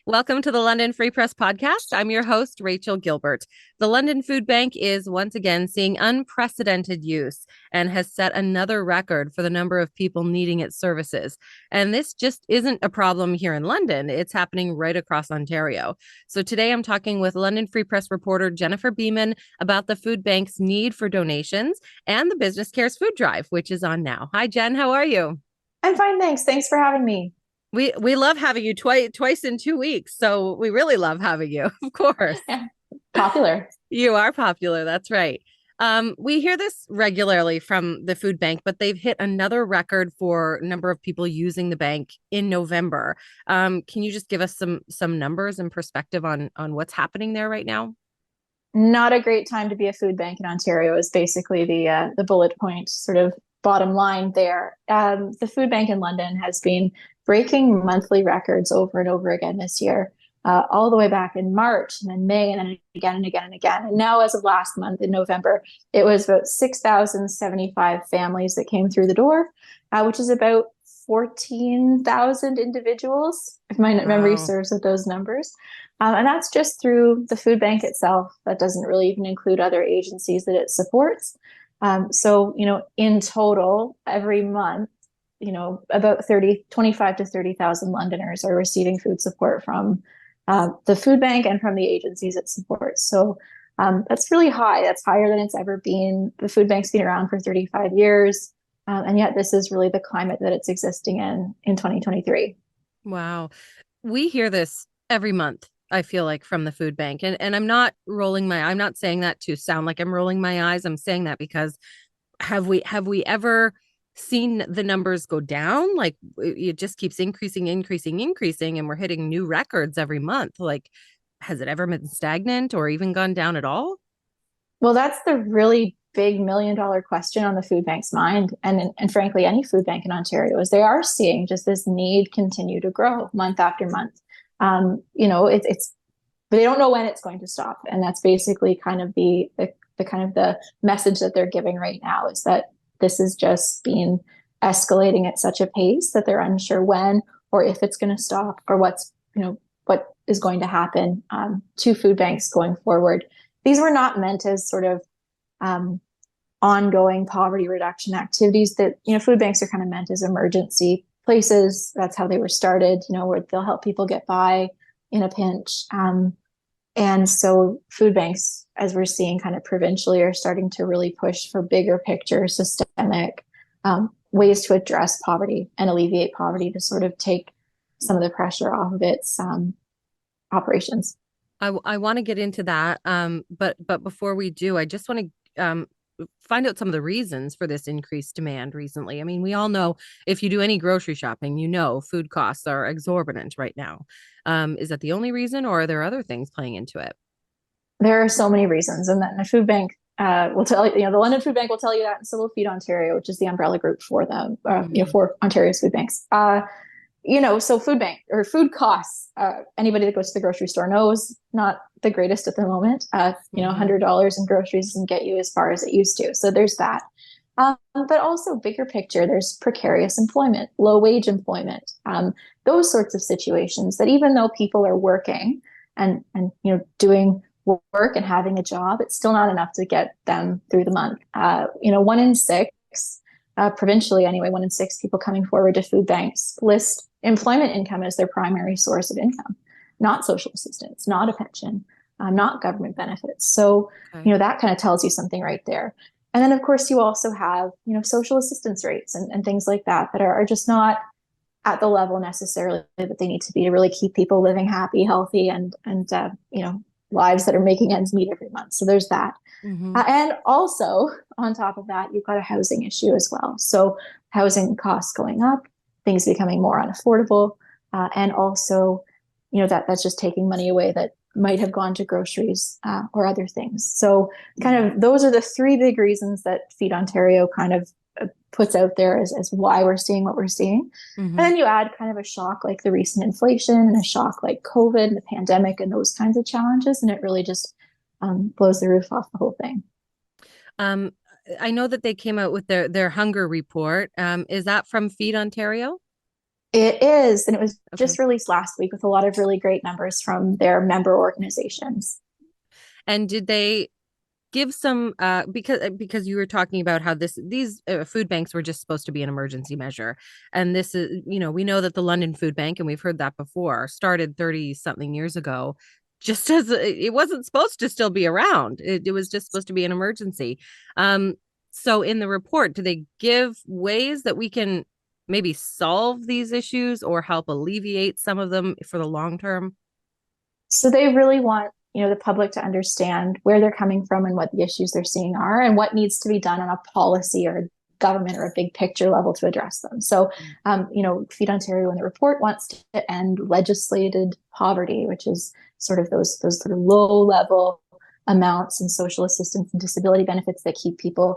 Welcome to the London Free Press Podcast. I'm your host, Rachel Gilbert. The London Food Bank is once again seeing unprecedented use and has set another record for the number of people needing its services. And this just isn't a problem here in London. It's happening right across Ontario. So today I'm talking with London Free Press reporter Jennifer Bieman about the food bank's need for donations and the Business Cares food drive, which is on now. Hi, Jen. How are you? I'm fine, thanks. Thanks for having me. We love having you twice in 2 weeks. So we really love having you, of course. Yeah, popular. You are popular. That's right. We hear this regularly from the food bank, but they've hit another record for number of people using the bank in November. Can you just give us some numbers and perspective on what's happening there right now? Not a great time to be a food bank in Ontario is basically the bullet point sort of bottom line there. The food bank in London has been breaking monthly records over and over again this year, all the way back in March and then May and then again and again and again. And now, as of last month in November, it was about 6,075 families that came through the door, which is about 14,000 individuals, if my memory Wow. serves with those numbers. And that's just through the food bank itself. That doesn't really even include other agencies that it supports. In total, every month, about 25 to 30,000 Londoners are receiving food support from the food bank and from the agencies it supports. So that's really high. That's higher than it's ever been. The food bank's been around for 35 years. And yet this is really the climate that it's existing in 2023. Wow. We hear this every month, I feel like, from the food bank. And I'm not saying that to sound like I'm rolling my eyes. I'm saying that because have we ever seen the numbers go down? Like it just keeps increasing, and we're hitting new records every month. Like, has it ever been stagnant or even gone down at all? Well, that's the really big $1 million question on the food bank's mind, and frankly, any food bank in Ontario, is they are seeing just this need continue to grow month after month. It's but they don't know when it's going to stop, and that's basically kind of the message that they're giving right now, is that this has just been escalating at such a pace that they're unsure when or if it's going to stop, or what is going to happen to food banks going forward. These were not meant as sort of um, ongoing poverty reduction activities. That food banks are kind of meant as emergency places. That's how they were started, where they'll help people get by in a pinch. And so food banks, as we're seeing kind of provincially, are starting to really push for bigger picture, systemic ways to address poverty and alleviate poverty, to sort of take some of the pressure off of its operations. I want to get into that. But before we do, I just want to find out some of the reasons for this increased demand recently. I mean, we all know if you do any grocery shopping, food costs are exorbitant right now. Is that the only reason, or are there other things playing into it? There are so many reasons, and the food bank will tell you. The London Food Bank will tell you that, and so will Feed Ontario, which is the umbrella group for them. Mhm. For Ontario's food banks. So food bank or food costs. Anybody that goes to the grocery store knows, not the greatest at the moment. Mhm. $100 in groceries doesn't get you as far as it used to. So there's that. But also bigger picture, there's precarious employment, low wage employment, those sorts of situations that even though people are working and doing work and having a job, it's still not enough to get them through the month. 1 in 6, provincially anyway, 1 in 6 people coming forward to food banks list employment income as their primary source of income, not social assistance, not a pension, not government benefits. So, Okay. that kind of tells you something right there. And then, of course, you also have, social assistance rates and things like that are just not at the level necessarily that they need to be to really keep people living happy, healthy, and lives that are making ends meet every month. So there's that. Mhm. And also, on top of that, you've got a housing issue as well. So housing costs going up, things becoming more unaffordable, and also, that's just taking money away that might have gone to groceries or other things. So, kind Yeah. of, those are the three big reasons that Feed Ontario kind of puts out there as why we're seeing what we're seeing. And Mhm. then you add kind of a shock like the recent inflation and a shock like COVID and the pandemic and those kinds of challenges, and it really just blows the roof off the whole thing. Um, I know that they came out with their hunger report. Is that from Feed Ontario? It is, and it was Okay. just released last week with a lot of really great numbers from their member organizations. And did they give some because you were talking about how these food banks were just supposed to be an emergency measure, and this is, we know that the London Food Bank, and we've heard that before, started 30 something years ago, just as it wasn't supposed to still be around. It was just supposed to be an emergency. um so in the report, do they give ways that we can maybe solve these issues or help alleviate some of them for the long term? So they really want, the public to understand where they're coming from and what the issues they're seeing are and what needs to be done on a policy or government or a big picture level to address them. So, Feed Ontario in the report wants to end legislated poverty, which is sort of those sort of low level amounts and social assistance and disability benefits that keep people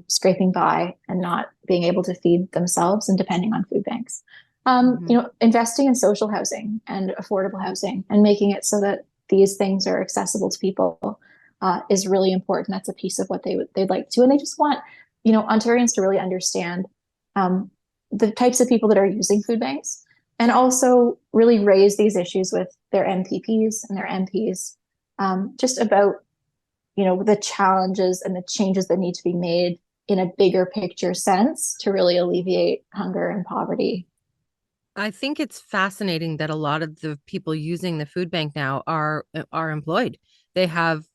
scraping by and not being able to feed themselves and depending on food banks. Mm-hmm. Investing in social housing and affordable housing and making it so that these things are accessible to people is really important. That's a piece of what they'd like to, and they just want Ontarians to really understand the types of people that are using food banks, and also really raise these issues with their MPPs and their MPs, just about the challenges and the changes that need to be made in a bigger picture sense to really alleviate hunger and poverty. I think it's fascinating that a lot of the people using the food bank now are employed. They have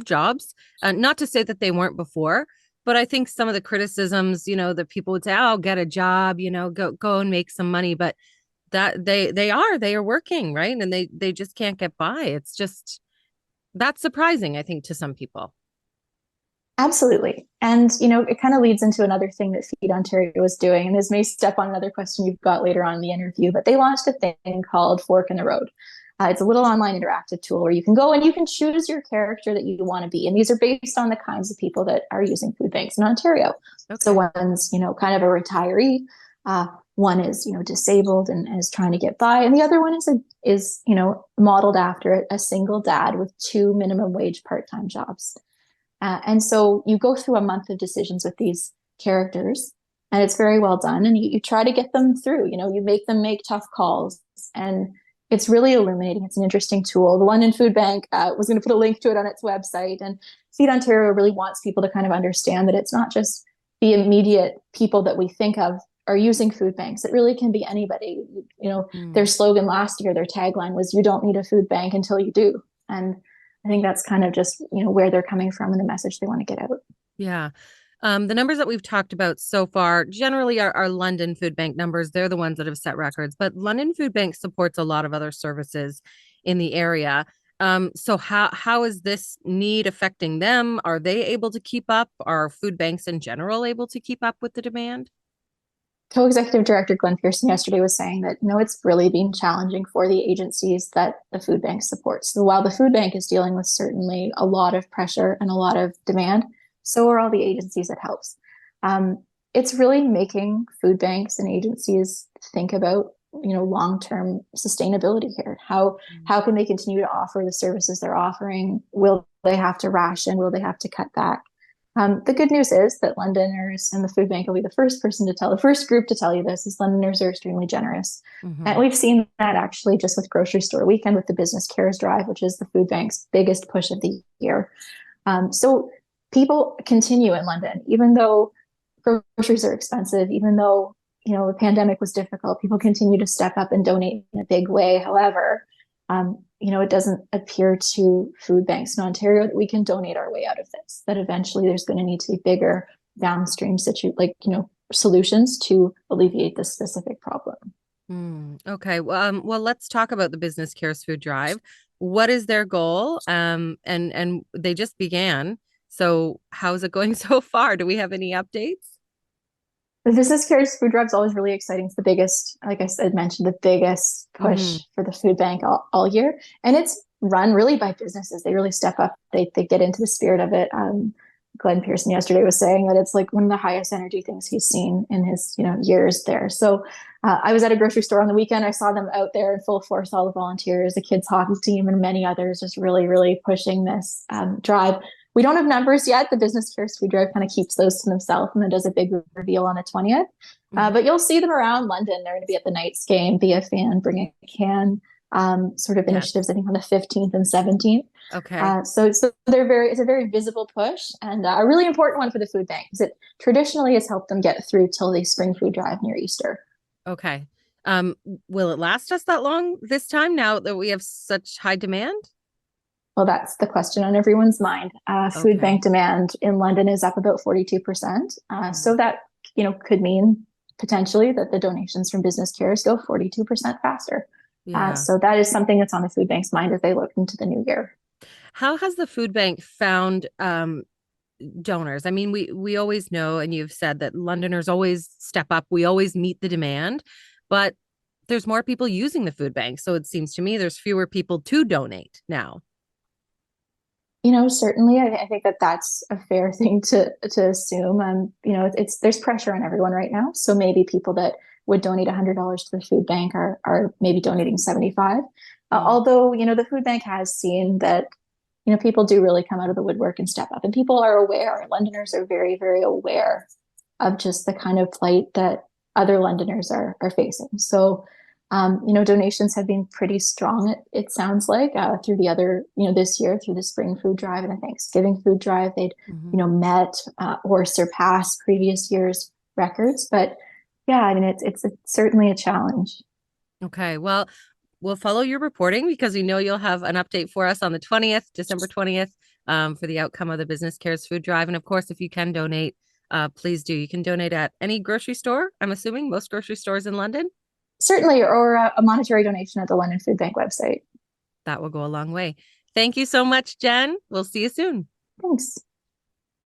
jobs. Not to say that they weren't before, but I think some of the criticisms, that people would say, "Oh, get a job, go and make some money," but that they are working, right? And they just can't get by. It's just that's surprising, I think, to some people. Absolutely. And, it kind of leads into another thing that Feed Ontario was doing. And this may step on another question you've got later on in the interview, but they launched a thing called Fork in the Road. It's a little online interactive tool where you can go and you can choose your character that you want to be. And these are based on the kinds of people that are using food banks in Ontario. So Okay. one's, kind of a retiree. One is, disabled and is trying to get by. And the other one is modeled after a single dad with two minimum wage part-time jobs. And so you go through a month of decisions with these characters, and it's very well done. And you try to get them through, you make them make tough calls. And it's really illuminating. It's an interesting tool. The London Food Bank was going to put a link to it on its website. And Feed Ontario really wants people to kind of understand that it's not just the immediate people that we think of are using food banks. It really can be anybody. Their slogan last year, their tagline was, "You don't need a food bank until you do." And I think that's kind of just, where they're coming from and the message they want to get out. Yeah. The numbers that we've talked about so far generally are London Food Bank numbers. They're the ones that have set records, but London Food Bank supports a lot of other services in the area. So how is this need affecting them? Are they able to keep up? Are food banks in general able to keep up with the demand? Co-executive director Glenn Pearson yesterday was saying that it's really been challenging for the agencies that the food bank supports. So while the food bank is dealing with certainly a lot of pressure and a lot of demand, so are all the agencies it helps. It's really making food banks and agencies think about long-term sustainability here. How can they continue to offer the services they're offering? Will they have to ration? Will they have to cut back? The good news is that Londoners, and the food bank will be the first group to tell you this, is Londoners are extremely generous. Mm-hmm. And we've seen that actually just with Grocery Store Weekend with the Business Cares Drive, which is the food bank's biggest push of the year. So people continue in London, even though groceries are expensive, even though the pandemic was difficult, people continue to step up and donate in a big way. However, it doesn't appear to food banks in Ontario that we can donate our way out of this, that eventually there's going to need to be bigger downstream solutions to alleviate this specific problem. Okay. Well, let's talk about the Business Cares Food Drive. What is their goal? And they just began. So how's it going so far? Do we have any updates? The Business Cares Food Drive is always really exciting. It's the biggest, like I said, mentioned, the biggest push for the food bank all year. And it's run really by businesses. They really step up. They get into the spirit of it. Glenn Pearson yesterday was saying that it's like one of the highest energy things he's seen in his years there. So I was at a grocery store on the weekend. I saw them out there in full force, all the volunteers, the kids hockey team, and many others just really, really pushing this drive. We don't have numbers yet. The Business Cares Food Drive kind of keeps those to themselves and then does a big reveal on the 20th. But you'll see them around London. They're going to be at the Knights game, Be a Fan, Bring a Can, sort of initiatives, I think on the 15th and 17th. Okay. So it's a very visible push and a really important one for the food bank because it traditionally has helped them get through till the spring food drive near Easter. Okay. Will it last us that long this time now that we have such high demand? Well, that's the question on everyone's mind. Food bank demand in London is up about 42%. So that, could mean potentially that the donations from Business Cares go 42% faster. Yeah. So that is something that's on the food bank's mind as they look into the new year. How has the food bank found donors? I mean, we always know, and you've said that Londoners always step up. We always meet the demand, but there's more people using the food bank. So it seems to me there's fewer people to donate now. Certainly, I think that that's a fair thing to assume. There's pressure on everyone right now. So maybe people that would donate $100 to the food bank are maybe donating 75. Although, the food bank has seen that, people do really come out of the woodwork and step up, and people are aware. Londoners are very, very aware of just the kind of plight that other Londoners are facing. So, donations have been pretty strong. It sounds like through the other, this year through the spring food drive and the Thanksgiving food drive, they'd, met or surpassed previous year's records. But yeah, I mean, it's certainly a challenge. Okay, well, we'll follow your reporting because we know you'll have an update for us on the 20th, December 20th, for the outcome of the Business Cares food drive. And of course, if you can donate, please do. You can donate at any grocery store. I'm assuming most grocery stores in London. Certainly, or a monetary donation at the London Food Bank website. That will go a long way. Thank you so much, Jen. We'll see you soon. Thanks.